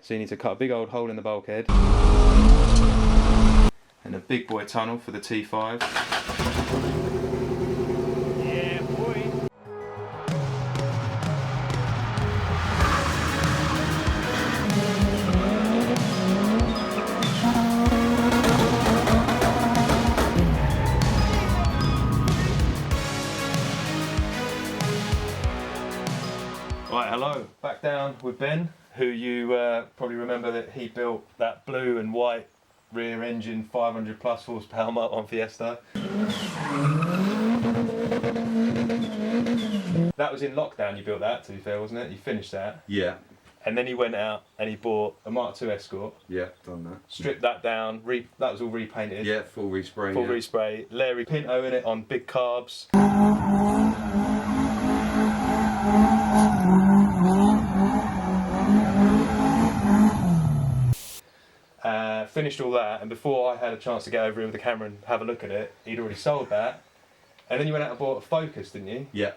so you need to cut a big old hole in the bulkhead. And a big boy tunnel for the T5. Yeah, boy. Right, hello. Back down with Ben, who you probably remember that he built that blue and white rear engine 500 plus horsepower Mk1 Fiesta. That was in lockdown you built that, to be fair, wasn't it? You finished that. Yeah. And then he went out and he bought a Mark II Escort. Yeah, done that. Stripped that down, that was all repainted. Yeah, full respray. Full respray. Larry Pinto in it on big carbs. Finished all that, and before I had a chance to get over here with the camera and have a look at it, he'd already sold that. And then you went out and bought a Focus, didn't you? Yeah.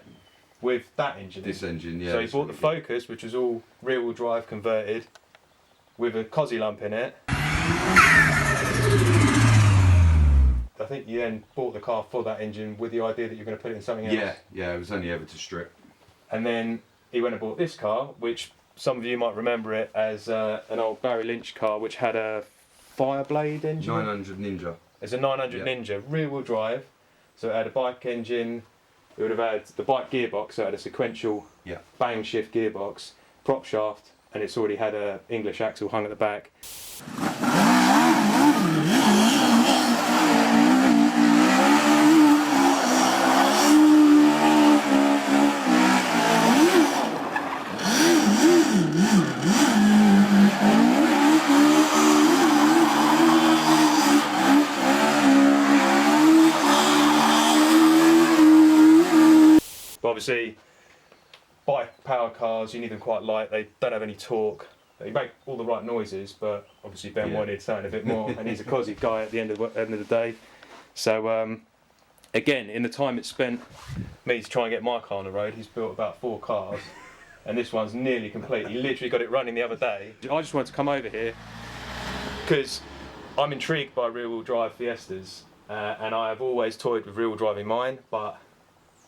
With that engine. This engine, yeah. So he bought the Focus, which was all rear-wheel drive converted, with a Cossie lump in it. I think you then bought the car for that engine with the idea that you're going to put it in something else. Yeah, yeah, it was only ever to strip. And then he went and bought this car, which some of you might remember it as an old Barry Lynch car, which had a Fireblade engine. 900 Ninja. It's a 900 Ninja, rear-wheel drive. So it had a bike engine. It would have had the bike gearbox, so it had a sequential bang shift gearbox, prop shaft, and it's already had a English axle hung at the back. Obviously, bike power cars, you need them quite light, they don't have any torque. They make all the right noises, but obviously Ben wanted something a bit more, and he's a Cossie guy at the end of the day. So again, in the time it spent me to try and get my car on the road, he's built about 4 cars, and this one's nearly complete. He literally got it running the other day. I just wanted to come over here because I'm intrigued by rear-wheel drive Fiestas, and I have always toyed with rear-wheel driving mine, but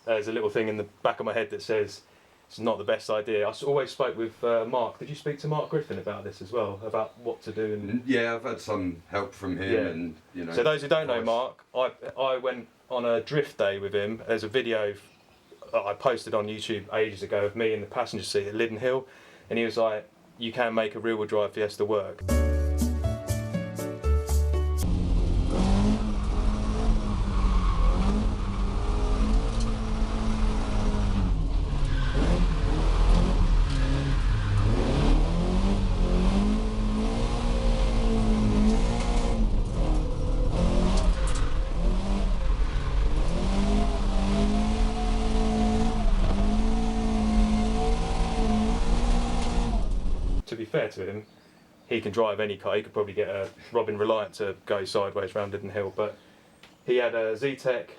there's a little thing in the back of my head that says it's not the best idea. I always spoke with Marc. Did you speak to Marc Griffin about this as well, about what to do? And yeah, I've had some help from him, and you know. So those who don't know Marc, I went on a drift day with him. There's a video that I posted on YouTube ages ago of me in the passenger seat at Liddon Hill, and he was like, "You can make a rear-wheel drive Fiesta work." To be fair to him, he can drive any car. He could probably get a Robin Reliant to go sideways round Liddon Hill, but he had a Z-Tech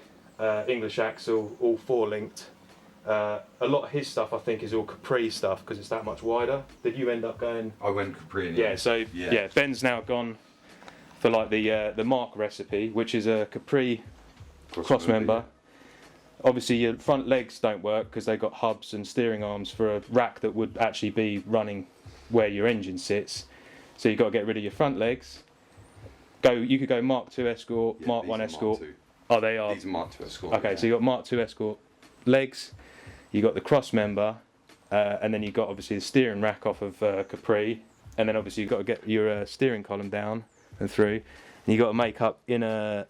English axle, all 4-linked. A lot of his stuff I think is all Capri stuff because it's that much wider. Did you end up going? I went Capri. Yeah, so yeah, Ben's now gone for like the Marc recipe, which is a Capri cross member. Obviously your front legs don't work because they've got hubs and steering arms for a rack that would actually be running where your engine sits, so you've got to get rid of your front legs. You could go Mark II Escort, Mark 1 Escort. Oh, they are. These are Mark II Escort. Okay, so you got Mark II Escort legs, you got the cross member, and then you got obviously the steering rack off of Capri, and then obviously you've got to get your steering column down and through, and you got to make up inner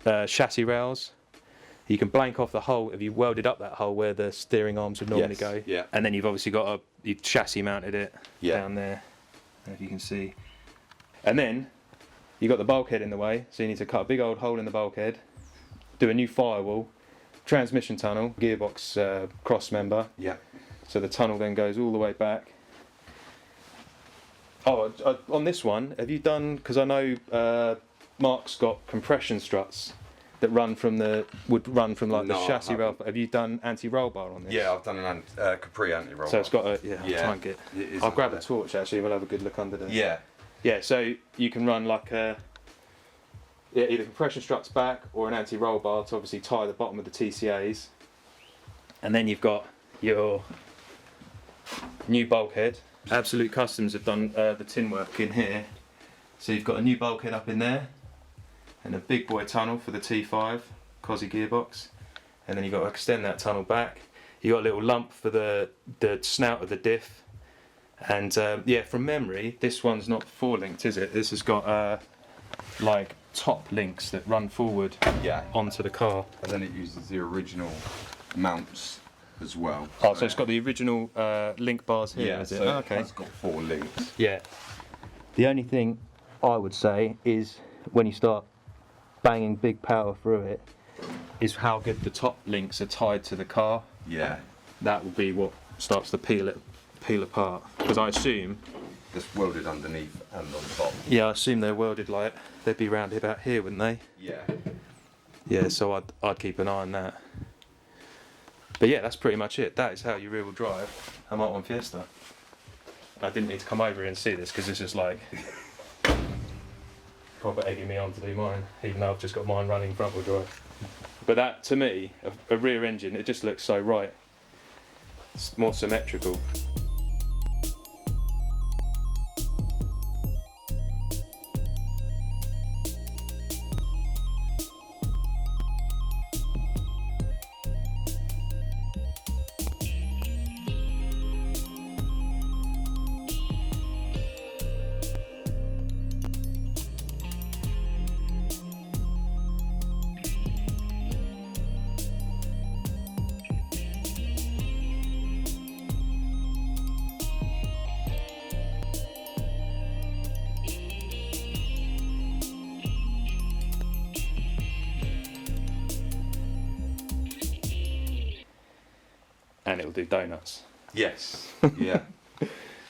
chassis rails. You can blank off the hole if you welded up that hole where the steering arms would normally go. Yeah. And then you've obviously got you chassis mounted it down there, if you can see. And then you got the bulkhead in the way, so you need to cut a big old hole in the bulkhead, do a new firewall, transmission tunnel, gearbox cross member. Yeah. So the tunnel then goes all the way back. Oh, on this one, have you done? Because I know Marc's got compression struts that would run from like No, the chassis I roll. haven't. Have you done anti-roll bar on this? Yeah, I've done an Capri anti-roll. So it's got a Yeah. I'll try and get. It is I'll grab a under torch actually. We'll have a good look under there. Yeah. Yeah. So you can run like a either compression struts back or an anti-roll bar to obviously tie the bottom of the TCAs, and then you've got your new bulkhead. Absolute Customs have done the tin work in here. So you've got a new bulkhead up in there, and a big boy tunnel for the T5 Cossie gearbox, and then you've got to extend that tunnel back. You got a little lump for the snout of the diff, and yeah, from memory, this one's not 4-linked, is it? This has got like top links that run forward onto the car. And then it uses the original mounts as well. Oh, so it's got the original link bars here, is it? So Oh, okay. it's got 4 links. Yeah. The only thing I would say is when you start banging big power through it, is how good the top links are tied to the car. Yeah. That will be what starts to peel apart. Because I assume. Just welded underneath and on top. Yeah, I assume they're welded like they'd be round about here, wouldn't they? Yeah. Yeah, so I'd keep an eye on that. But yeah, that's pretty much it. That is how you rear-wheel drive a Mk1 Fiesta. I didn't need to come over here and see this because this is like proper egging me on to do mine, even though I've just got mine running front-wheel drive. But that, to me, a rear engine, it just looks so right. It's more symmetrical. And it'll do donuts. Yes. Yeah.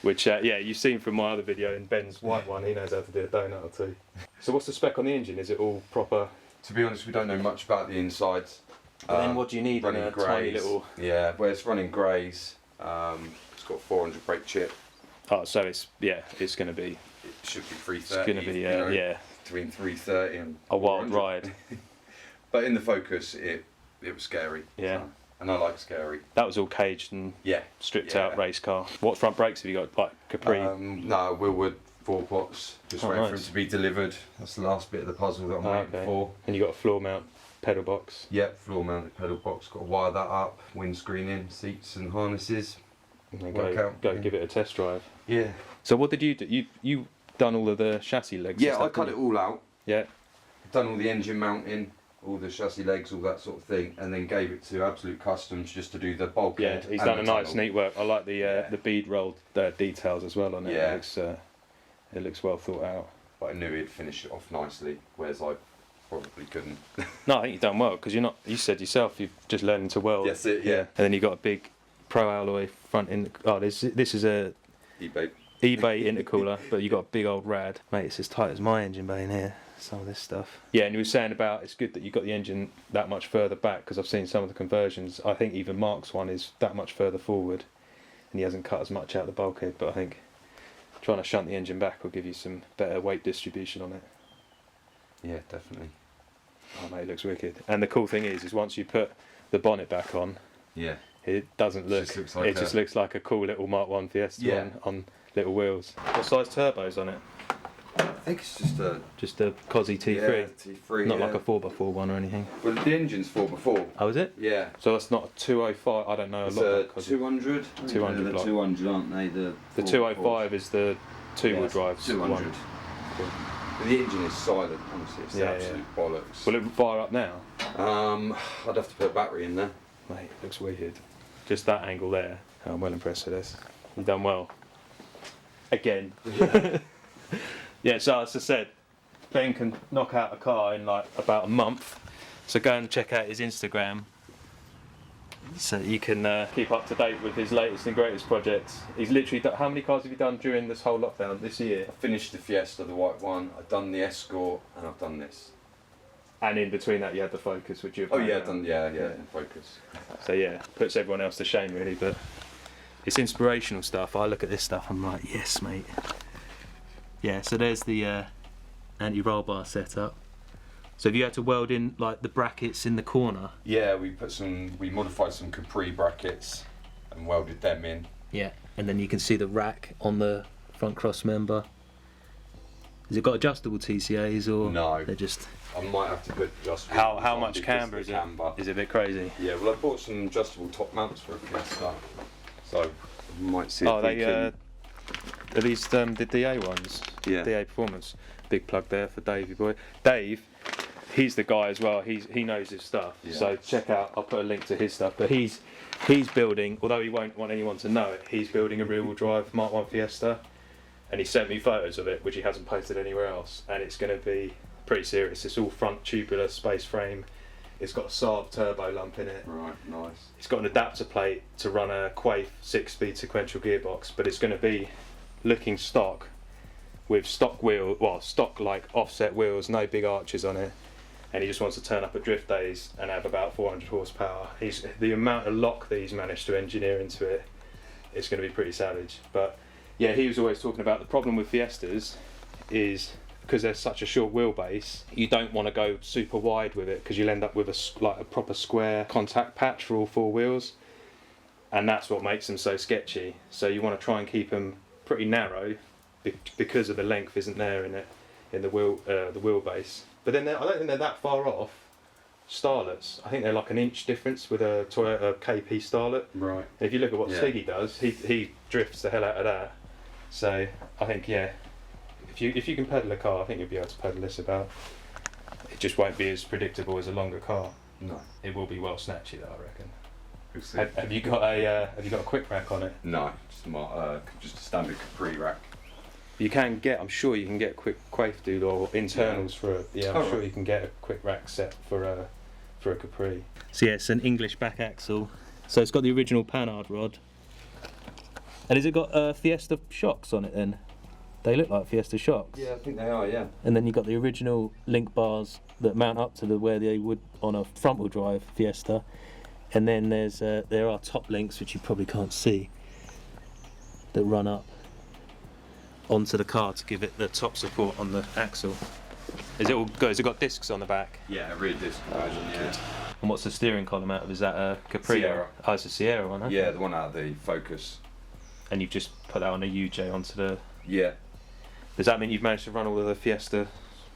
Which, yeah, you've seen from my other video in Ben's white one, he knows how to do a donut or two. So what's the spec on the engine? Is it all proper? To be honest, we don't know much about the insides. But then what do you need in a tiny little... Yeah, well, it's running greys. It's got 400 brake chip. Oh, so it's, yeah, it's going to be... It should be 330. It's going to be, yeah. Between 330 and a wild 400. ride. But in the Focus, it was scary. Yeah. So, and I like scary. That was all caged and stripped out race car. What front brakes have you got? Like Capri? No, Willwood 4 pots. Just waiting for it to be delivered. That's the last bit of the puzzle that I'm waiting for. And you got a floor mount pedal box? Yep, floor mounted pedal box. Got to wire that up, windscreen in, seats and harnesses. And then go give it a test drive. Yeah. So what did you do? You done all of the chassis legs? Yeah, I cut it all out. Yeah. Done all the engine mounting, all the chassis legs, all that sort of thing, and then gave it to Absolute Customs just to do the bulkhead. Yeah, he's done a nice, neat work. I like the bead rolled details as well on it. Yeah. It looks well thought out. But I knew he'd finish it off nicely, whereas I probably couldn't. No, I think you've done well because you're not. You said yourself you've just learned to weld. That's it. Yeah. And then you got a big pro alloy front end. Oh, this is a eBay intercooler, but you got a big old rad, mate. It's as tight as my engine bay in here. Some of this stuff. Yeah, and you were saying about it's good that you got the engine that much further back because I've seen some of the conversions. I think even Marc's one is that much further forward, and he hasn't cut as much out of the bulkhead. But I think trying to shunt the engine back will give you some better weight distribution on it. Yeah, definitely. Oh mate, it looks wicked. And the cool thing is once you put the bonnet back on, yeah, it doesn't look. It just looks like a cool little Mk1 Fiesta on little wheels. What size turbos on it? I think it's just a Cossie T3. Yeah, T3. Not like a 4x4 one or anything. Well, the engine's 4x4. Oh, is it? Yeah. So that's not a 205. I don't know It's a lot a about Cossie. 200. 200 the block. 200, aren't they? The 205 is the two-wheel drive 200. one. Cool. But the engine is silent, honestly. It's the absolute bollocks. Will it fire up now? I'd have to put a battery in there. Mate, it looks weird. Just that angle there. Oh, I'm well impressed with this. You've done well. Again. Yeah, so as I said, Ben can knock out a car in like about a month. So go and check out his Instagram so you can keep up to date with his latest and greatest projects. He's literally done, how many cars have you done during this whole lockdown this year? I finished the Fiesta, the white one. I've done the Escort, and I've done this. And in between that, you had the Focus, which you. Oh yeah, Focus. So yeah, puts everyone else to shame really, but it's inspirational stuff. I look at this stuff, I'm like, yes, mate. Yeah. So there's the anti-roll bar setup. So have you had to weld in like the brackets in the corner? Yeah, we modified some Capri brackets and welded them in. Yeah. And then you can see the rack on the front cross member. Has it got adjustable TCAs or? No. They're just. I might have to put adjustable. How much camber is it? Is it a bit crazy? Yeah, well I bought some adjustable top mounts for a Fiesta, so you might see. Oh, are these the DA ones? Yeah. DA Performance. Big plug there for Davey boy. Dave, he's the guy as well. He knows his stuff. Yeah. So check out. I'll put a link to his stuff. But he's building. Although he won't want anyone to know it, he's building a rear-wheel drive Mk1 Fiesta, and he sent me photos of it, which he hasn't posted anywhere else. And it's going to be pretty serious. It's all front tubular space frame. It's got a Saab turbo lump in it. Right, nice. It's got an adapter plate to run a Kaytt 6-speed sequential gearbox, but it's going to be looking stock with stock like offset wheels, no big arches on it. And he just wants to turn up at drift days and have about 400 horsepower. The amount of lock that he's managed to engineer into it, it's going to be pretty savage. But yeah, he was always talking about the problem with Fiestas is because there's such a short wheelbase, you don't want to go super wide with it because you'll end up with a proper square contact patch for all four wheels, and that's what makes them so sketchy. So you want to try and keep them pretty narrow because of the length isn't there in the wheelbase. But then I don't think they're that far off Starlets. I think they're like an inch difference with a Toyota KP Starlet. Right. And if you look at what Stiggy does, he drifts the hell out of that. So I think if you can pedal a car, I think you'll be able to pedal this about. It just won't be as predictable as a longer car. No. It will be well snatchy though, I reckon. We'll see. Have you got a quick rack on it? No, just a standard Capri rack. I'm sure you can get a quick Quaife dude or internals for a. Yeah, I'm sure you can get a quick rack set for a Capri. So yeah, it's an English back axle. So it's got the original Panhard rod. And has it got Fiesta shocks on it then? They look like Fiesta shocks. Yeah, I think they are, yeah. And then you've got the original link bars that mount up to where they would on a front wheel drive Fiesta. And then there are top links, which you probably can't see, that run up onto the car to give it the top support on the axle. Has it got discs on the back? Yeah, a rear disc version, yeah. And what's the steering column out of? Is that a Capri? Sierra. Oh, it's a Sierra one, huh? Yeah, the one out of the Focus. And you've just put that on a UJ onto the... Yeah. Does that mean you've managed to run all of the Fiesta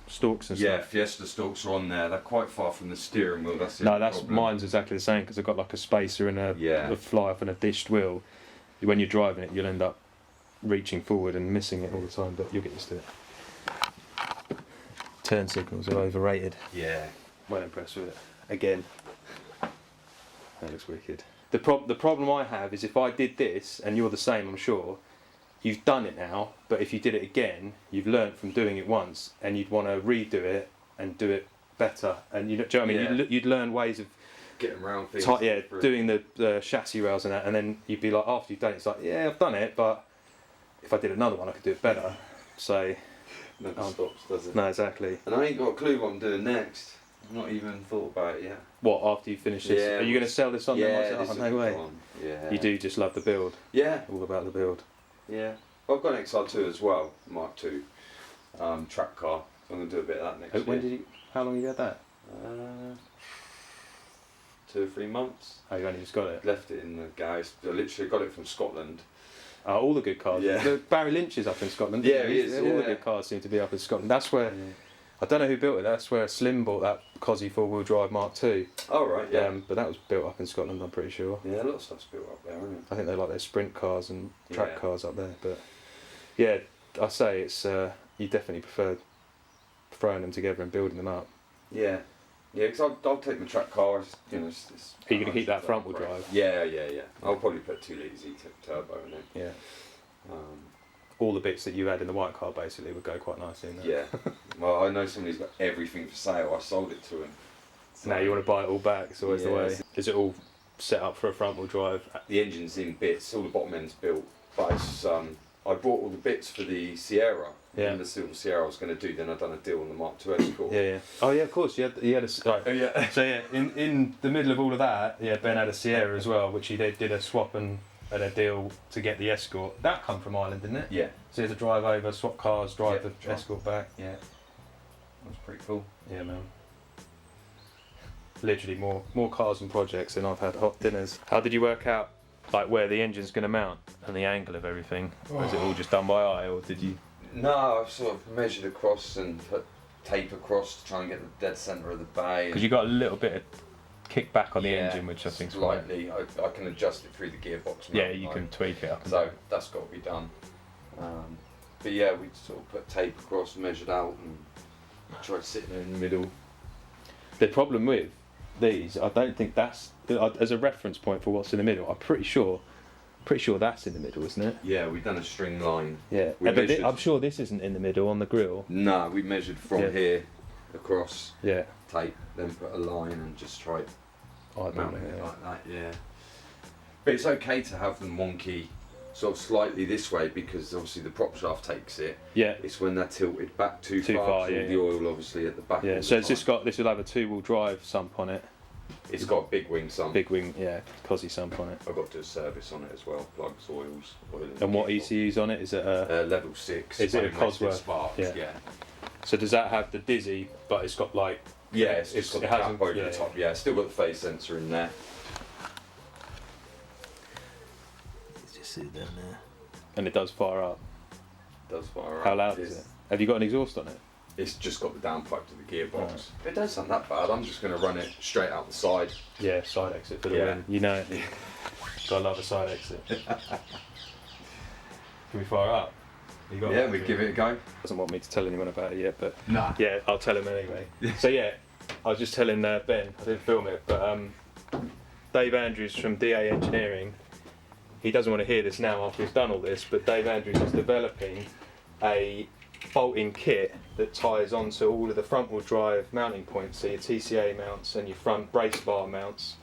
stalks and stuff? Yeah, Fiesta stalks are on there. They're quite far from the steering wheel. That's mine's exactly the same because I've got like a spacer and a fly off and a dished wheel. When you're driving it, you'll end up reaching forward and missing it all the time, but you'll get used to it. Turn signals are overrated. Yeah. Well impressed with it. Again. That looks wicked. The problem I have is if I did this, and you're the same, I'm sure, you've done it now, but if you did it again, you've learnt from doing it once, and you'd want to redo it and do it better. And do you know what I mean? You'd learn ways of getting around things. Doing the chassis rails and that, and then you'd be like, after you've done it, it's like, yeah, I've done it, but if I did another one, I could do it better. So never stops, does it? No, exactly. And I ain't got a clue what I'm doing next. I've not even thought about it yet. What, after you finish this? Yeah, are you going to sell this on? Yeah, oh, no way. Yeah. You do just love the build. Yeah. All about the build. Yeah. I've got an XR2 as well, Mark II, track car. So I'm going to do a bit of that next year. How long have you had that? 2 or 3 months. Oh, you only just got it? Left it in the garage. I literally got it from Scotland. All the good cars. Yeah. Barry Lynch is up in Scotland. Yeah, he is. All the good cars seem to be up in Scotland. That's where, I don't know who built it, that's where Slim bought that Cossie 4-wheel drive Mark II. Oh, right, yeah. But that was built up in Scotland, I'm pretty sure. Yeah, a lot of stuff's built up there, isn't it? I think they like their sprint cars and track cars up there. But yeah, I say it's you definitely prefer throwing them together and building them up. Yeah. Yeah, because I'll take my track car. Are you going to keep that front wheel drive? Yeah. I'll probably put 2 litre turbo in it. Yeah. All the bits that you had in the white car basically would go quite nicely in there. Yeah. Well, I know somebody's got everything for sale. I sold it to him. So now you want to buy it all back. It's always the way. Is it all set up for a front wheel drive? The engine's in bits. All the bottom end's built, but it's I bought all the bits for the Sierra. Yeah. And the Silver Sierra I was going to do. Then I'd done a deal on the Mark II Escort. Yeah. Oh yeah, of course. You had a right. Oh yeah. So yeah, in the middle of all of that, yeah, Ben had a Sierra as well, which he did a swap and a deal to get the Escort. That come from Ireland, didn't it? Yeah. So you had to drive over, swap cars, drive Yeah, the Escort back. Yeah. That was pretty cool. Yeah, man. Literally more cars and projects than I've had hot dinners. How did you work out like where the engine's going to mount and the angle of everything? Or is it all just done by eye, or did you? No, I've sort of measured across and put tape across to try and get the dead centre of the bay. Because you got a little bit of kick back on the Yeah, engine, which I think slightly. I can adjust it through the gearbox. Yeah, you can tweak it up. And So down. that's got to be done. But yeah, we sort of put tape across, measured out, and tried sitting there in the middle. The problem with these, I don't think that's as a reference point for what's in the middle. I'm pretty sure that's in the middle, isn't it? Yeah, we've done a string line. Yeah, We but measured- I'm sure this isn't in the middle on the grill. No, we measured from Yeah. here across, Yeah, tape, then put a line and just tried I mounting it like that. Yeah, but it's okay to have them wonky, sort of slightly this way because obviously the prop shaft takes it. Yeah, It's when they're tilted back too Too far. far, So yeah, the yeah. oil obviously at the back. yeah. all So the it's just time. this will have a 2-wheel drive sump on it. It's got a big wing sump. Big wing, yeah, Cossie sump on it. I've got to do a service on it as well. Plugs, oils, oil. And what gearbox. ECU's on it? Is it a? Level 6. Is it a unmasted Cosworth? Sparks, Yeah. yeah. So does that have the dizzy, but it's got like? Yeah, it's just got the cap hasn't- over yeah, the top. Yeah, it's still got the phase sensor in there. Just sit down there. And it does fire up. Does fire How up. loud is it? Have you got an exhaust on it? It's just got the downpipe to the gearbox. Right. It don't sound that bad. I'm just going to run it straight out the side. Yeah, side exit for the Yeah. win. You know it. Gotta love a side exit. Can we fire up? You got Yeah, we give it a go. Doesn't want me to tell anyone about it yet, but Nah. yeah, I'll tell him anyway. So yeah, I was just telling Ben, I didn't film it, but Dave Andrews from DA Engineering, he doesn't want to hear this now after he's done all this, but Dave Andrews is developing a bolting kit that ties onto all of the front wheel drive mounting points, so your TCA mounts and your front brace bar mounts,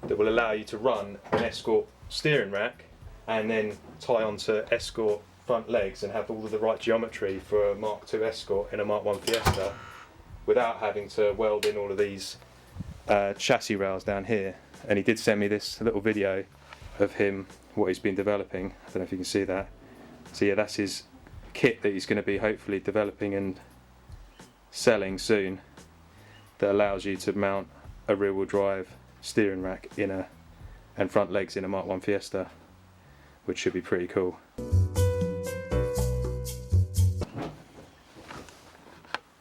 that will allow you to run an Escort steering rack and then tie onto Escort front legs and have all of the right geometry for a Mark II Escort in a Mk1 Fiesta without having to weld in all of these chassis rails down here. And he did send me this little video of him, what he's been developing. I don't know if you can see that. So yeah, that's his kit that he's going to be hopefully developing and selling soon, that allows you to mount a rear-wheel drive steering rack and front legs in a Mk1 Fiesta, which should be pretty cool.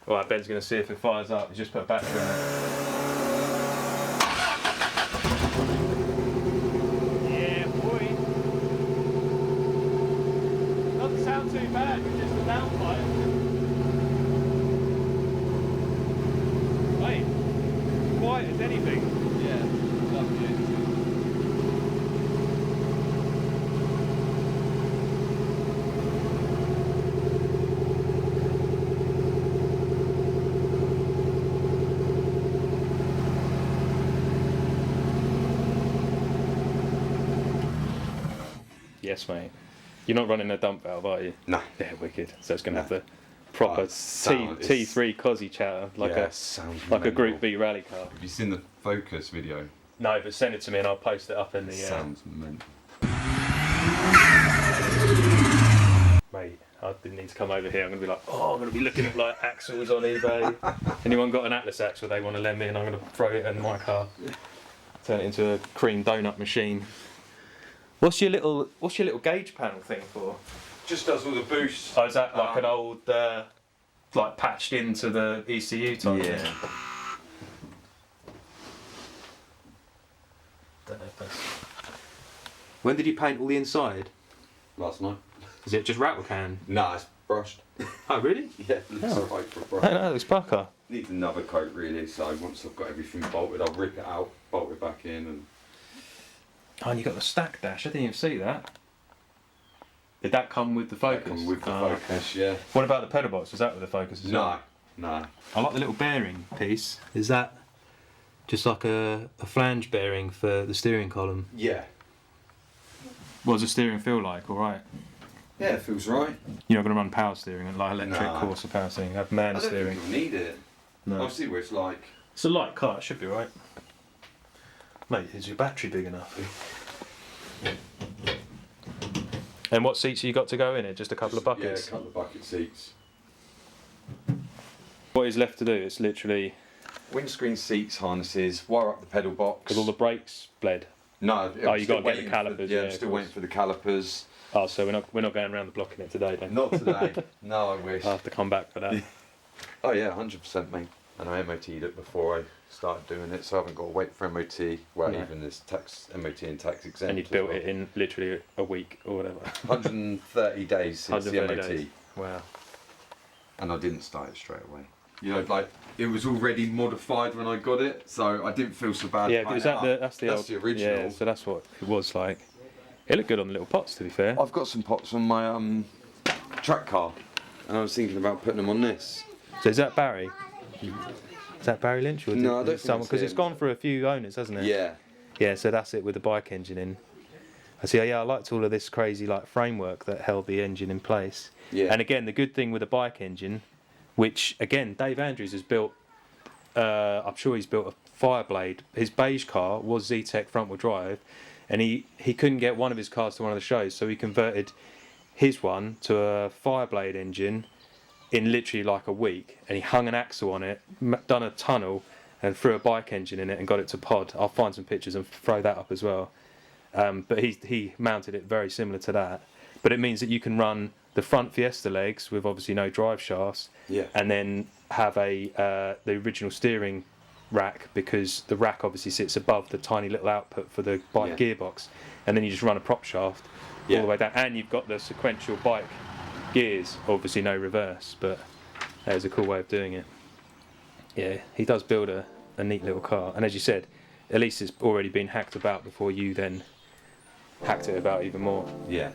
Alright, Ben's going to see if it fires up. He's just put a battery on it. Yeah, boy. Doesn't sound too bad with just the downpipe. Wait, quiet as anything. Yeah, lovely. Yes, mate. You're not running a dump valve, are you? No. Yeah, wicked. So it's going to have the proper sound is- T3 Cossie chatter, like Yeah, a sounds like a mental. Group B rally car. Have you seen the Focus video? No, but send it to me and I'll post it up in the. Sounds mental. Mate, I didn't need to come over here. I'm going to be like, oh, I'm going to be looking at like axles on eBay. Anyone got an Atlas axle they want to lend me, and I'm going to throw it in my car, turn it into a cream donut machine. What's your little gauge panel thing for? Just does all the boosts. Oh, is that like an old like patched into the ECU type Yeah. thing? Don't know if that's... When did you paint all the inside? Last night. Is it just rattle can? Nah, it's brushed. Oh, really? Yeah, it looks Oh. alright for a brush. I don't know, it's pucker. Needs another coat really, so once I've got everything bolted, I'll rip it out, bolt it back in, and Oh, and you got the stack dash. I didn't even see that. Did that come with the Focus? come with the Oh. Focus, yeah. What about the pedal box? Was that with the Focus as well? No. I like the little bearing piece. Is that just like a flange bearing for the steering column? Yeah. What does the steering feel like? All right. Yeah, it feels right. You're not going to run power steering like electric No. Corsa power steering. Have man I don't steering. think you'll need it. No. I'll see what it's like. It's a light car. It should be right. Mate, is your battery big enough? And what seats have you got to go in it? Just a couple of buckets? Yeah, a couple of bucket seats. What is left to do? It's literally... Windscreen seats, harnesses, wire up the pedal box. Because all the brakes bled. No, Oh, you got to get the calipers. I'm still waiting for the calipers. Oh, so we're not going around the block in it today, then? Not today. No, I wish. I'll have to come back for that. Oh yeah, 100%, mate. And I MOT'd it before I started doing it, so I haven't got to wait for MOT. Well, No. even this tax MOT and tax exempt. And you built it in literally a week or whatever. 130 days since the 130 MOT. days. Wow. And I didn't start it straight away. You know, like it was already modified when I got it, so I didn't feel so bad. Yeah, because that's the original. Yeah, so that's what it was like. It looked good on the little pots, to be fair. I've got some pots on my track car, and I was thinking about putting them on this. So is that Barry? Is that Barry Lynch? Or No, I don't think because it's him. gone through a few owners, hasn't it? Yeah. Yeah, so that's it with the bike engine in. I see. Yeah, I liked all of this crazy like framework that held the engine in place. Yeah. And again, the good thing with a bike engine, which again Dave Andrews has built. I'm sure he's built a Fireblade. His beige car was Z-Tech front wheel drive, and he couldn't get one of his cars to one of the shows, so he converted his one to a Fireblade engine in literally like a week, and he hung an axle on it, done a tunnel, and threw a bike engine in it and got it to pod. I'll find some pictures and throw that up as well. But he mounted it very similar to that. But it means that you can run the front Fiesta legs with obviously no drive shafts, Yeah. and then have the original steering rack, because the rack obviously sits above the tiny little output for the bike gearbox, and then you just run a prop shaft all the way down, and you've got the sequential bike gears, obviously no reverse, but that is a cool way of doing it. Yeah, he does build a neat little car, and as you said, at least it's already been hacked about before you then hacked it about even more. Yeah.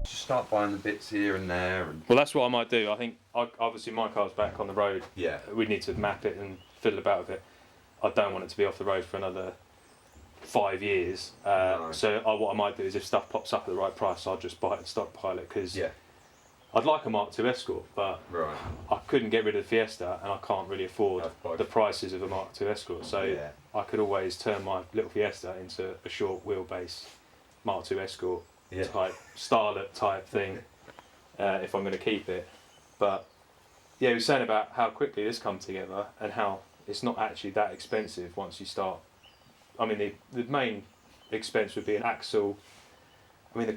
Start buying the bits here and there, and Well, that's what I might do. I think obviously my car's back on the road. yeah, We need to map it and fiddle about with it. I don't want it to be off the road for another 5 years. No. So what I might do is if stuff pops up at the right price, I'll just buy it and stockpile it, because yeah, I'd like a Mark II Escort, but right, I couldn't get rid of the Fiesta, and I can't really afford Have both. the prices of a Mark II Escort. So yeah, I could always turn my little Fiesta into a short wheelbase Mark II Escort yeah, type starlet type thing, if I'm going to keep it. But yeah, we were saying about how quickly this come together and how it's not actually that expensive once you start. I mean, the main expense would be an axle. I mean, the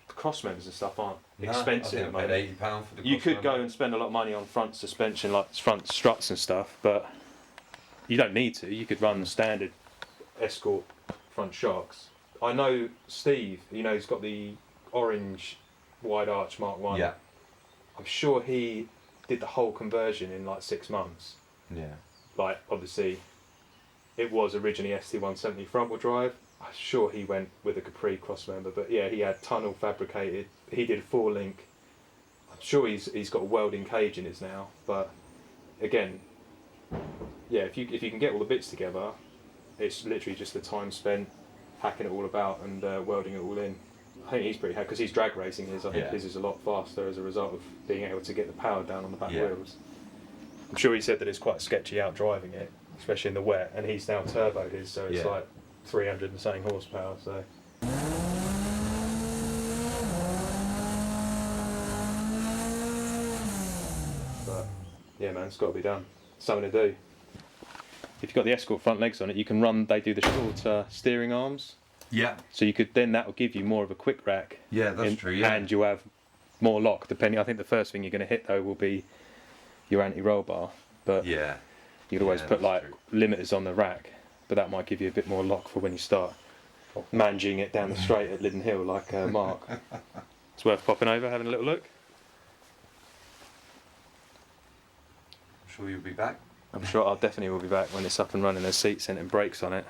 cross members and stuff aren't expensive. I paid £80 for the You could cross go member. and spend a lot of money on front suspension, like front struts and stuff, but you don't need to. You could run the standard Escort front shocks. I know Steve, he's got the orange wide arch Mark 1. Yeah, I'm sure he did the whole conversion in like 6 months. yeah, Like, obviously, it was originally ST170 front wheel drive. I'm sure he went with a Capri cross member, but yeah, he had tunnel fabricated. He did a 4-link. I'm sure he's got a welding cage in his now, but again, yeah, if you can get all the bits together, it's literally just the time spent hacking it all about and welding it all in. I think he's pretty happy because he's drag racing his. I think his is a lot faster as a result of being able to get the power down on the back wheels. I'm sure he said that it's quite sketchy out driving it, especially in the wet, and he's now turboed his, so it's like 300 and something horsepower. So. But yeah, man, it's got to be done. Something to do. If you've got the Escort front legs on it, you can run. They do the shorter steering arms. yeah, So you could then that will give you more of a quick rack. yeah. That's true. Yeah, And you'll have more lock. Depending, I think the first thing you're going to hit though will be your anti-roll bar. But yeah, You could always Yeah, put that's like true. limiters on the rack, but that might give you a bit more lock for when you start managing it down the straight at Liddon Hill like Marc. It's worth popping over, having a little look. I'm sure you'll be back. I'm sure I'll definitely will be back when it's up and running. There's seats in it and brakes on it.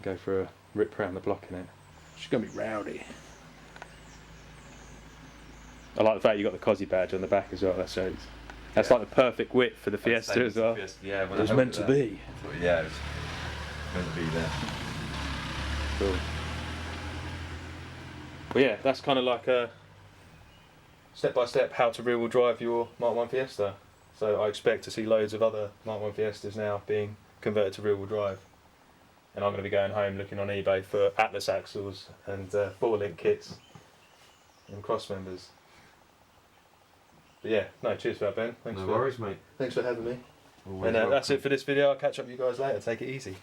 Go for a rip around the block in it. It's going to be rowdy. I like the fact you got the Cossie badge on the back as well. That's like the perfect width for the Fiesta as well. Yeah, when It was meant to be. Yeah, it was meant to be there. Cool. But yeah, that's kind of like a step-by-step how to rear-wheel drive your Mk1 Fiesta. So I expect to see loads of other Mk1 Fiestas now being converted to rear-wheel drive. And I'm going to be going home looking on eBay for Atlas axles and 4-link kits and cross members. But yeah, no, cheers for that, Ben. Thanks No for, worries, mate. Thanks for having me. Always And that's welcome. it for this video. I'll catch up with you guys later. Take it easy.